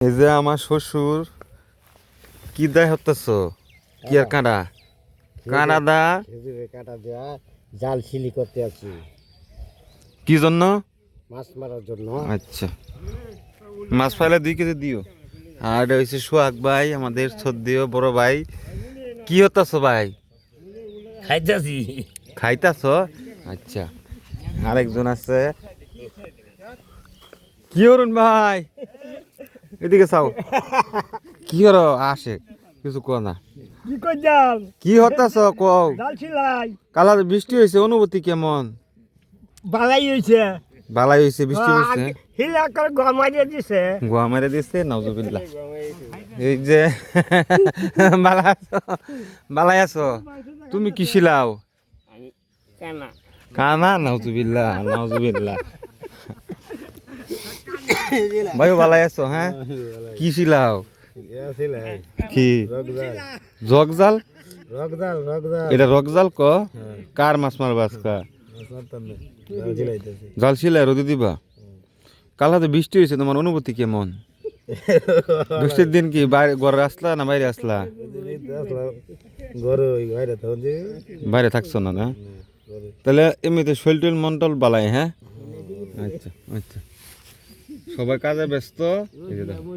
এই যে আমার শ্বশুর কি দেয় হতেছ কি আর কাঁটা কাঁটা দা খেজুরের কাঁটা দেওয়া জাল সিলি করতে আছি কি জন্য? মাছ মারার জন্য। আচ্ছা, মাছ পাইলে 2 কেজি দিও। আর এটা হচ্ছে সোহাগ ভাই, আমাদের শ্রদ্ধেয় বড় ভাই। কি হতাছ ভাই? খাইতেছি। খাইতাছ? আচ্ছা, আরেকজন আছে। কি করুন ভাই, এদিকে চাও। কি করো? আসে কিছু কো না। কি কই জাল কি হতাছ কও? জাল ছিলাই কালা বৃষ্টি হয়েছে, অনুভূতি কেমন? বালাই হইছে। বালাই হয়েছে, বৃষ্টি হয়েছে, হিলা করে গমাইয়ে দিছে। গোয়া মেরে দিচ্ছে। নাউজুবিল্লাহ। এই যে বালা আছো, বালাই আছো, তুমি কি ছিলাও? কেনা কানা? নাউজুবিল্লাহ, নাউজুবিল্লাহ। ভাই বালাই আছো? হ্যাঁ, কি ছিলাও? কি জগজাল? এটা রকজাল ক? কার মাছ মারবা আজকা? জাল ছিলাই রোদে দিবা? কাল হাতে বৃষ্টি হয়েছে, তোমার অনুভূতি কেমন? বৃষ্টির দিন কি ঘরে আসলা না বাইরে আসলা? বাইরে থাকছো না? না তাহলে এমনিতে শৈল টৈল মন্টল বালাই। হ্যাঁ, আচ্ছা আচ্ছা, সবাই কাজে ব্যস্ত। এই যে দেখো।